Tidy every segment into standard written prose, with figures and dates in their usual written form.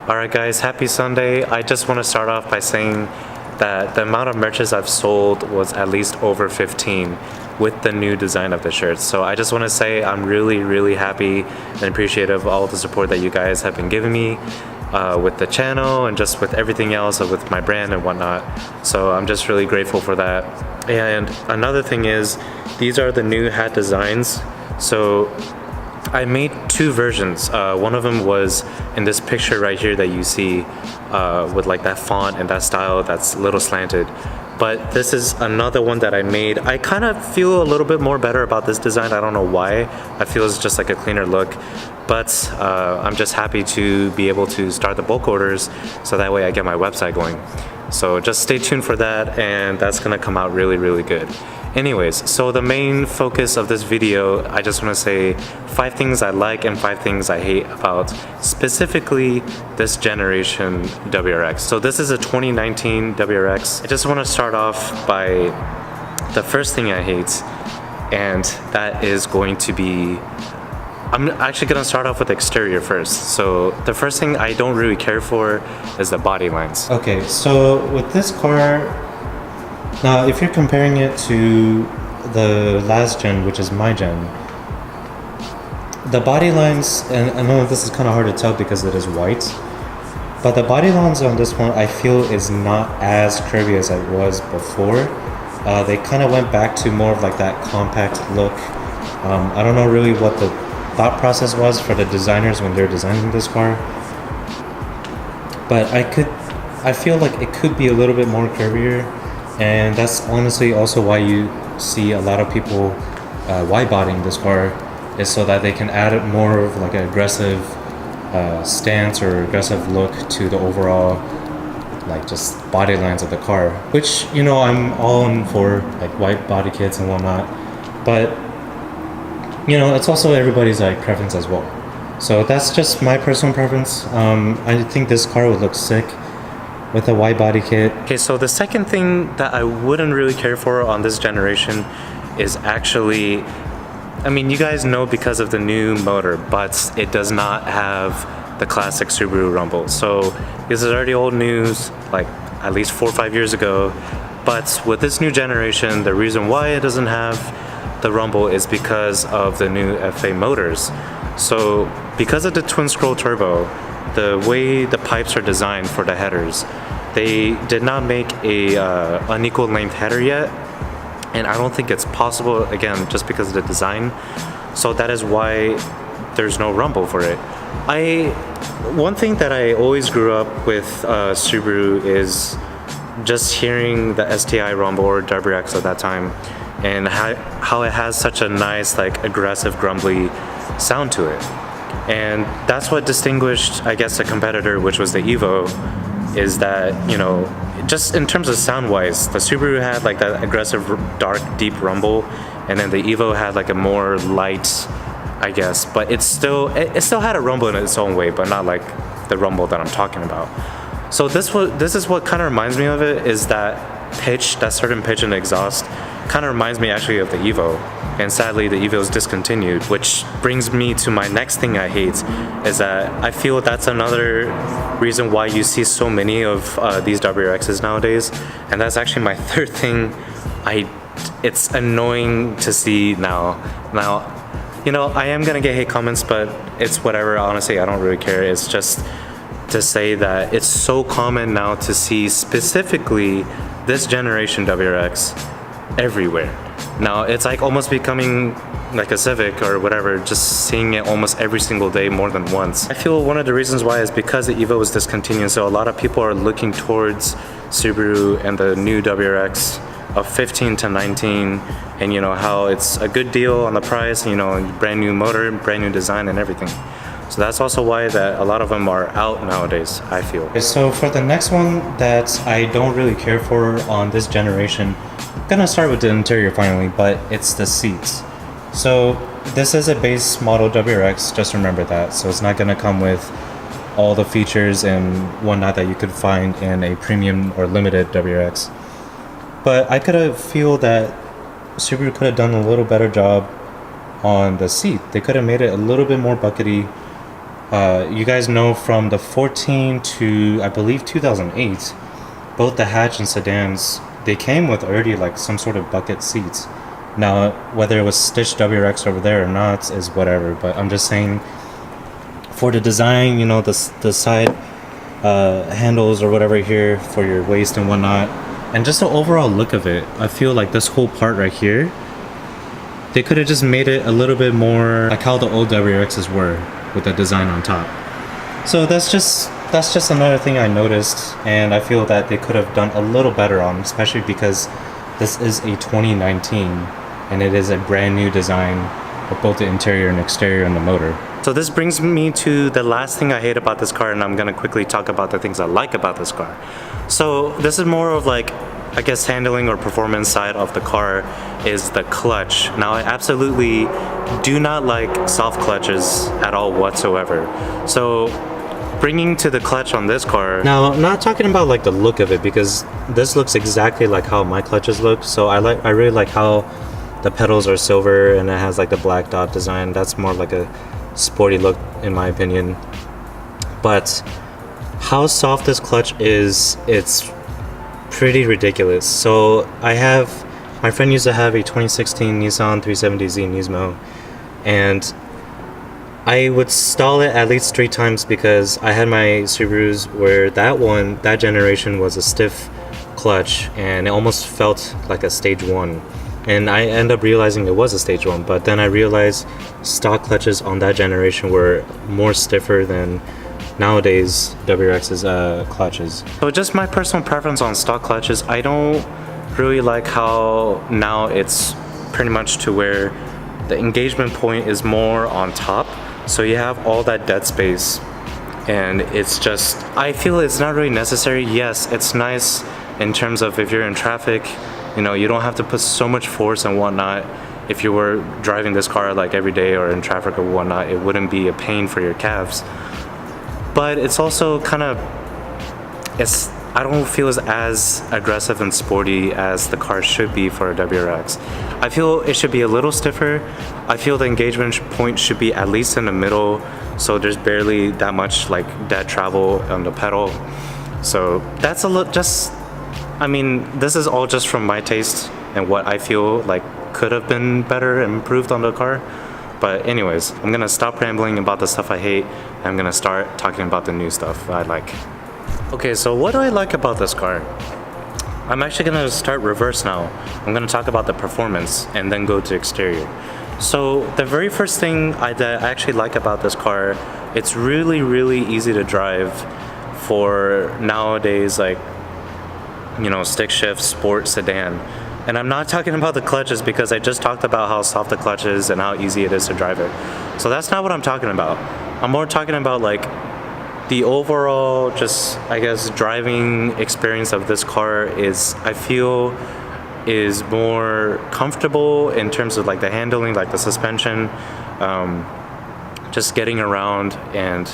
Alright guys, happy Sunday. I just want to start off by saying that the amount of merches I've sold was at least over 15 with the new design of the shirts. So I just want to say I'm really happy and appreciative of all the support that you guys have been giving me with the channel and just with everything else, with my brand and whatnot. So I'm just really grateful for that. And another thing is, these are the new hat designs. So I made two versions. One of them was in this picture right here that you see with like that font and that style that's a little slanted. But this is another one that I made. I kind of feel a little bit more better about this design. I don't know why. I feel it's just like a cleaner look. But I'm just happy to be able to start the bulk orders so that way I get my website going. So just stay tuned for that, and that's gonna come out really good. Anyways, so the main focus of this video, I just want to say 5 things I like and 5 things I hate about specifically this generation WRX. So this is a 2019 WRX. I just want to start off by the first thing I hate, and that is going to be, I'm actually going to start off with the exterior first. So the first thing I don't really care for is the body lines. Okay, so with this car, now, if you're comparing it to the last gen, which is my gen, the body lines, and I know this is kind of hard to tell because it is white, but the body lines on this one I feel is not as curvy as it was before. They kind of went back to more of like that compact look. I don't know really what the thought process was for the designers when they're designing this car, but I feel like it could be a little bit more curvier. And that's honestly also why you see a lot of people wide bodying this car, is so that they can add more of like an aggressive stance or aggressive look to the overall like just body lines of the car, which, you know, I'm all in for like wide body kits and whatnot, but you know, it's also everybody's like preference as well. So that's just my personal preference. I think this car would look sick with a wide body kit. Okay, so the second thing that I wouldn't really care for on this generation is actually, I mean, you guys know because of the new motor, but it does not have the classic Subaru rumble. So this is already old news, like at least 4 or 5 years ago. But with this new generation, the reason why it doesn't have the rumble is because of the new FA motors. So because of the twin scroll turbo, the way the pipes are designed for the headers, they did not make a unequal length header yet, and I don't think it's possible, again, just because of the design. So that is why there's no rumble for it. One thing that I always grew up with Subaru is just hearing the STI rumble or WRX at that time, and how it has such a nice, like, aggressive, grumbly sound to it. And that's what distinguished, I guess, the competitor, which was the Evo, is that, you know, just in terms of sound-wise, the Subaru had like that aggressive, dark, deep rumble, and then the Evo had like a more light, I guess, but it still had a rumble in its own way, but not like the rumble that I'm talking about. So this is what kind of reminds me of it, is that pitch, that certain pitch in the exhaust, kind of reminds me actually of the Evo. And sadly, the Evo is discontinued, which brings me to my next thing I hate, is that I feel that's another reason why you see so many of these WRXs nowadays. And that's actually my third thing. It's annoying to see now. Now, you know, I am gonna get hate comments, but it's whatever. Honestly, I don't really care. It's just to say that it's so common now to see specifically this generation WRX everywhere. Now it's like almost becoming like a Civic or whatever, just seeing it almost every single day more than once. I feel one of the reasons why is because the Evo was discontinued, so a lot of people are looking towards Subaru and the new WRX of 15 to 19, and you know how it's a good deal on the price, you know, brand new motor, brand new design and everything. So that's also why that a lot of them are out nowadays, I feel. Okay, so for the next one that I don't really care for on this generation, I'm gonna start with the interior finally, but it's the seats. So this is a base model WRX, just remember that. So it's not gonna come with all the features and whatnot that you could find in a premium or limited WRX. But I could feel that Subaru could have done a little better job on the seat. They could have made it a little bit more buckety. You guys know from the 14 to I believe 2008, both the hatch and sedans, they came with already like some sort of bucket seats. Now, whether it was stitched WRX over there or not is whatever, but I'm just saying for the design, you know, the side handles or whatever here for your waist and whatnot, and just the overall look of it, I feel like this whole part right here, they could have just made it a little bit more like how the old WRXs were with the design on top. So that's just another thing I noticed, and I feel that they could have done a little better on, especially because this is a 2019 and it is a brand new design with both the interior and exterior and the motor. So this brings me to the last thing I hate about this car, and I'm gonna quickly talk about the things I like about this car. So this is more of like, I guess, handling or performance side of the car is the clutch. Now, I absolutely do not like soft clutches at all whatsoever. So bringing to the clutch on this car, now I'm not talking about like the look of it, because this looks exactly like how my clutches look. So I really like how the pedals are silver and it has like the black dot design. That's more like a sporty look in my opinion. But how soft this clutch is, it's pretty ridiculous. So my friend used to have a 2016 Nissan 370Z Nismo, and I would stall it at least 3 times because I had my Subarus where that generation was a stiff clutch and it almost felt like a stage 1. And I end up realizing it was a stage 1, but then I realized stock clutches on that generation were more stiffer than nowadays WRX's clutches. So just my personal preference on stock clutches, I don't really like how now it's pretty much to where the engagement point is more on top. So you have all that dead space, and it's just, I feel it's not really necessary. Yes, it's nice in terms of if you're in traffic, you know, you don't have to put so much force and whatnot. If you were driving this car like every day or in traffic or whatnot, it wouldn't be a pain for your calves. But it's also kind of, I don't feel as aggressive and sporty as the car should be for a WRX. I feel it should be a little stiffer. I feel the engagement point should be at least in the middle, so there's barely that much like dead travel on the pedal. So that's I mean, this is all just from my taste and what I feel like could have been better and improved on the car. But anyways, I'm gonna stop rambling about the stuff I hate, and I'm gonna start talking about the new stuff I like. Okay, so what do I like about this car? I'm actually gonna start reverse now. I'm gonna talk about the performance and then go to exterior. So the very first thing that I actually like about this car, it's really, really easy to drive for nowadays, like, you know, stick shift sport sedan. And I'm not talking about the clutches because I just talked about how soft the clutch is and how easy it is to drive it. So that's not what I'm talking about. I'm more talking about like the overall, just, I guess, driving experience of this car is, I feel, is more comfortable in terms of like the handling, like the suspension, just getting around. And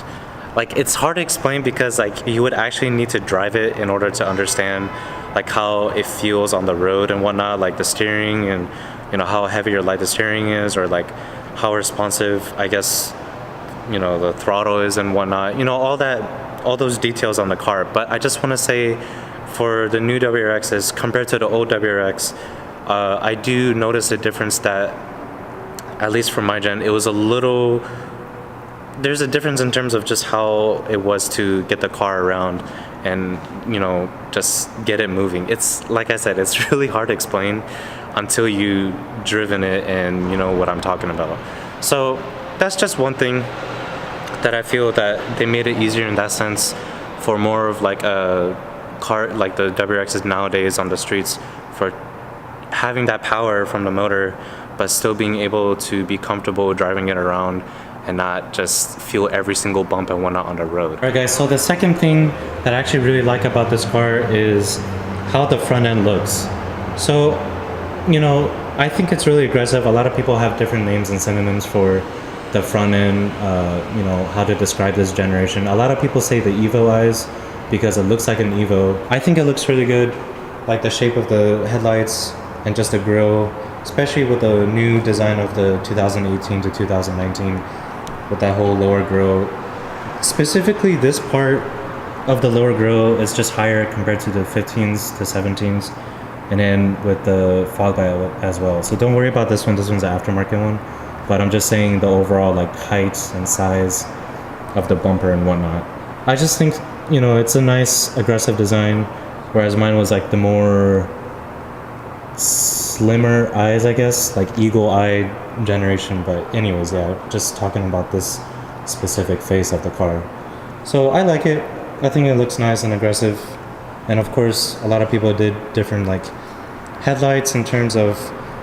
like, it's hard to explain because like you would actually need to drive it in order to understand like how it feels on the road and whatnot, like the steering and, you know, how heavy or light the steering is, or like how responsive, I guess, you know, the throttle is and whatnot, you know, all those details on the car. But I just want to say, for the new WRXs compared to the old WRX, I do notice a difference that, at least for my gen, it was there's a difference in terms of just how it was to get the car around and, you know, just get it moving. It's, like I said, it's really hard to explain until you driven it and you know what I'm talking about. So that's just one thing that I feel that they made it easier in that sense for more of like a car like the WRXs nowadays on the streets, for having that power from the motor but still being able to be comfortable driving it around and not just feel every single bump and whatnot on the road. Alright guys, so the second thing that I actually really like about this car is how the front end looks. So, you know, I think it's really aggressive. A lot of people have different names and synonyms for the front end, you know, how to describe this generation. A lot of people say the Evo eyes because it looks like an Evo. I think it looks really good, like the shape of the headlights and just the grille, especially with the new design of the 2018 to 2019 with that whole lower grille. Specifically, this part of the lower grille is just higher compared to the 15s to 17s, and then with the fog light as well. So don't worry about this one. This one's an aftermarket one, but I'm just saying the overall like height and size of the bumper and whatnot. I just think, you know, it's a nice aggressive design, whereas mine was like the more slimmer eyes, I guess, like eagle eye generation. But anyways, yeah, just talking about this specific face of the car. So I like it. I think it looks nice and aggressive. And of course, a lot of people did different like headlights in terms of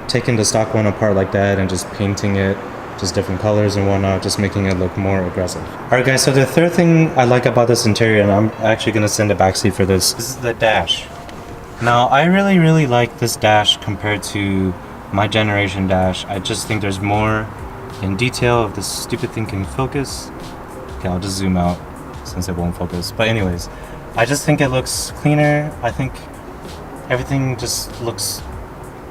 taking the stock one apart like that and just painting it just different colors and whatnot, just making it look more aggressive. Alright guys, so the third thing I like about this interior, and I'm actually going to send a backseat for this is the dash. Now I really like this dash compared to my generation dash. I just think there's more in detail. If this stupid thing can focus. Okay, I'll just zoom out since it won't focus. But anyways, I just think it looks cleaner. I think everything just looks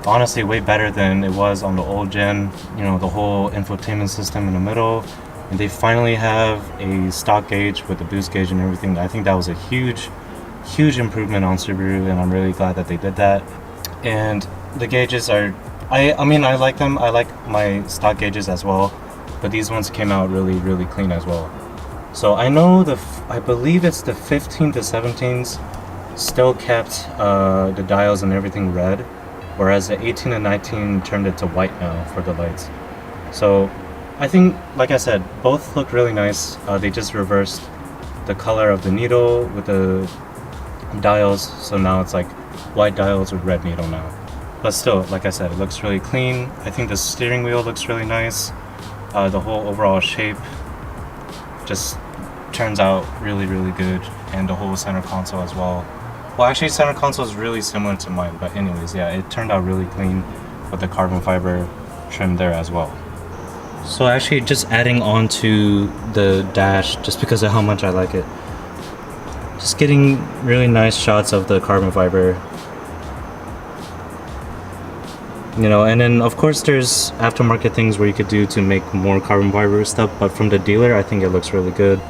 honestly way better than it was on the old gen. You know, the whole infotainment system in the middle. And they finally have a stock gauge with the boost gauge and everything. I think that was a huge improvement on Subaru, and I'm really glad that they did that. And the gauges are, I mean, I like them. I like my stock gauges as well, but these ones came out really clean as well. So I know I believe it's the 15 to 17s still kept the dials and everything red, whereas the 18 and 19 turned it to white now for the lights. So I think, like I said, both look really nice. They just reversed the color of the needle with the dials, so now it's like white dials with red needle now. But still, like I said, it looks really clean. I think the steering wheel looks really nice. The whole overall shape just turns out really good, and the whole center console as well. Well, actually, center console is really similar to mine, but anyways, yeah, it turned out really clean with the carbon fiber trim there as well. So actually, just adding on to the dash, just because of how much I like it, just getting really nice shots of the carbon fiber. You know, and then of course there's aftermarket things where you could do to make more carbon fiber stuff, but from the dealer I think it looks really good.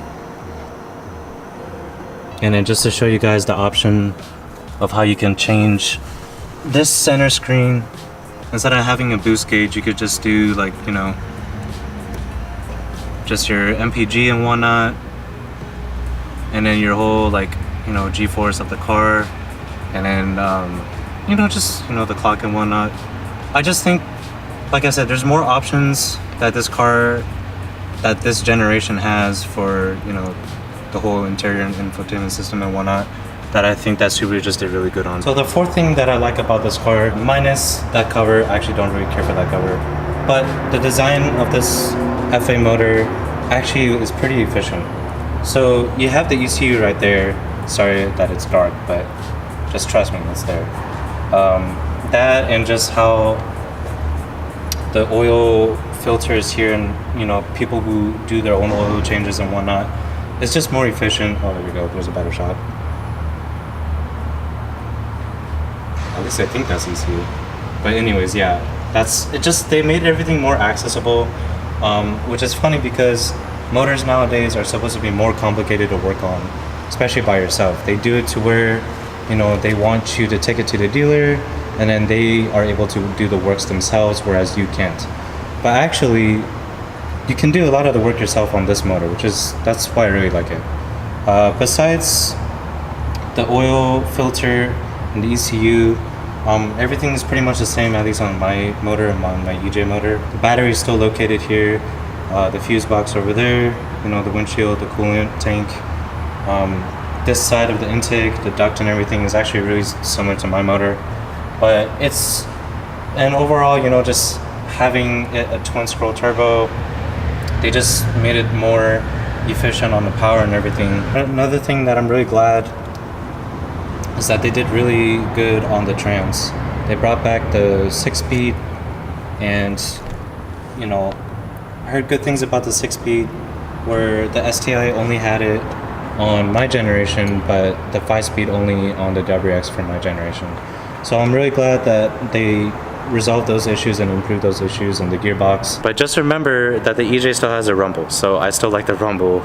And then just to show you guys the option of how you can change this center screen, instead of having a boost gauge, you could just do like, you know, just your MPG and whatnot, and then your whole, like, you know, G-force of the car, and then you know, just, you know, the clock and whatnot. I just think, like I said, there's more options that this generation has for, you know, the whole interior and infotainment system and whatnot, that I think that Subaru just did really good on. So the fourth thing that I like about this car, minus that cover, I actually don't really care for that cover, but the design of this FA motor actually is pretty efficient. So you have the ECU right there. Sorry that it's dark, but just trust me, it's there. That, and just how the oil filters here, and, you know, people who do their own oil changes and whatnot, it's just more efficient. Oh, there we go, there's a better shot. At least I think that's ECU. But anyways, yeah, that's it. Just, they made everything more accessible, which is funny because motors nowadays are supposed to be more complicated to work on, especially by yourself. They do it to where, you know, they want you to take it to the dealer, and then they are able to do the works themselves, whereas you can't. But actually, you can do a lot of the work yourself on this motor, that's why I really like it. Besides the oil filter and the ECU, everything is pretty much the same, at least on my motor and on my EJ motor. The battery is still located here, the fuse box over there, you know, the windshield, the coolant tank. This side of the intake, the duct and everything is actually really similar to my motor. But it's, and overall, you know, just having it a twin scroll turbo, they just made it more efficient on the power and everything. Another thing that I'm really glad is that they did really good on the trans. They brought back the 6-speed, and, you know, I heard good things about the 6-speed, where the STI only had it on my generation, but the 5-speed only on the WRX for my generation. So I'm really glad that they resolved those issues and improved those issues in the gearbox. But just remember that the EJ still has a rumble, so I still like the rumble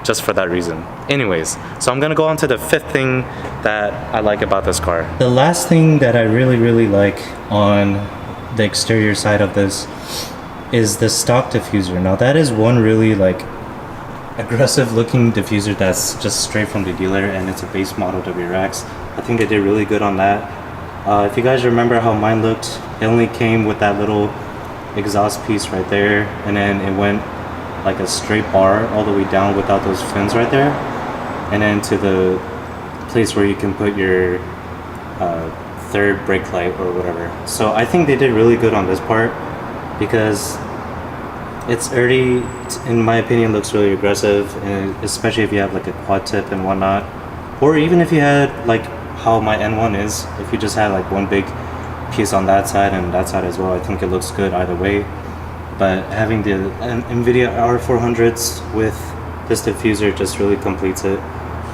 just for that reason. Anyways, so I'm gonna go on to the fifth thing that I like about this car. The last thing that I really like on the exterior side of this is the stock diffuser. Now that is one really like aggressive looking diffuser that's just straight from the dealer, and it's a base model WRX. I think they did really good on that. If you guys remember how mine looked, it only came with that little exhaust piece right there, and then it went like a straight bar all the way down without those fins right there, and then to the place where you can put your third brake light or whatever. So I think they did really good on this part, because it's already, in my opinion, looks really aggressive, and especially if you have like a quad tip and whatnot, or even if you had like how my N1 is, if you just had like one big piece on that side and that side as well, I think it looks good either way. But having the NVIDIA R400s with this diffuser just really completes it.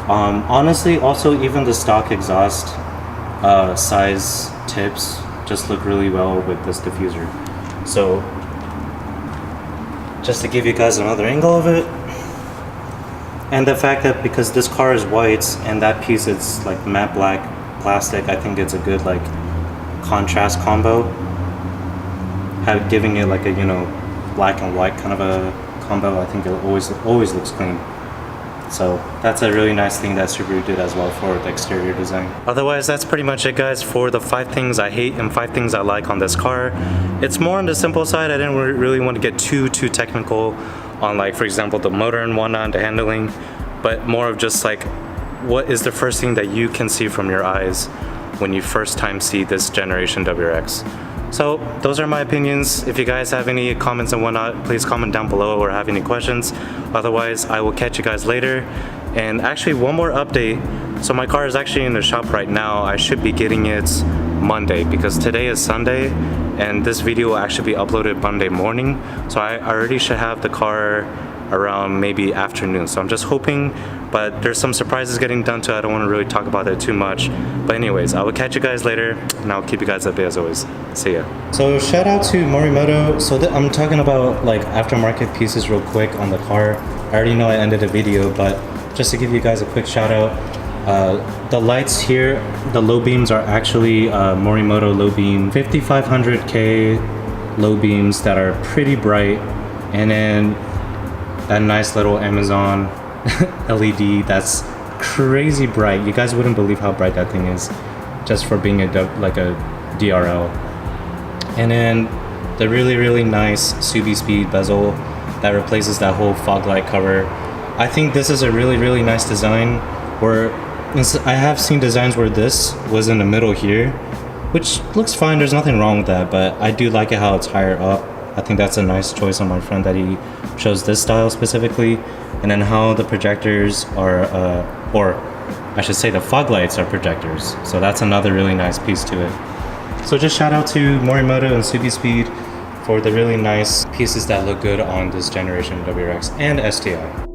Honestly, also even the stock exhaust size tips just look really well with this diffuser. So just to give you guys another angle of it, and the fact that because this car is white and that piece is like matte black plastic, I think it's a good like contrast combo, giving it like a, you know, black and white kind of a combo. I think it always looks clean. So that's a really nice thing that Subaru did as well for the exterior design. Otherwise, that's pretty much it, guys, for the 5 things I hate and 5 things I like on this car. It's more on the simple side. I didn't really want to get too technical on, like, for example, the motor and whatnot, the handling, but more of just like, what is the first thing that you can see from your eyes when you first time see this generation WRX. So those are my opinions. If you guys have any comments and whatnot, please comment down below or have any questions. Otherwise, I will catch you guys later. And actually, one more update. So my car is actually in the shop right now. I should be getting it Monday, because today is Sunday and this video will actually be uploaded Monday morning. So I already should have the car around maybe afternoon. So I'm just hoping, but there's some surprises getting done too. I don't want to really talk about that too much. But anyways, I will catch you guys later and I'll keep you guys updated as always. See ya. So shout out to Morimoto. So I'm talking about like aftermarket pieces real quick on the car. I already know I ended the video, but just to give you guys a quick shout out. The lights here, the low beams are actually Morimoto low beam 5500K low beams that are pretty bright, and then that nice little Amazon LED that's crazy bright. You guys wouldn't believe how bright that thing is just for being like a DRL. And then the really nice Subi Speed bezel that replaces that whole fog light cover. I think this is a really nice design, where I have seen designs where this was in the middle here, which looks fine, there's nothing wrong with that, but I do like it how it's higher up. I think that's a nice choice on my friend that he chose this style specifically. And then how the projectors are, or I should say the fog lights are projectors. So that's another really nice piece to it. So just shout out to Morimoto and Subi Speed for the really nice pieces that look good on this generation WRX and STI.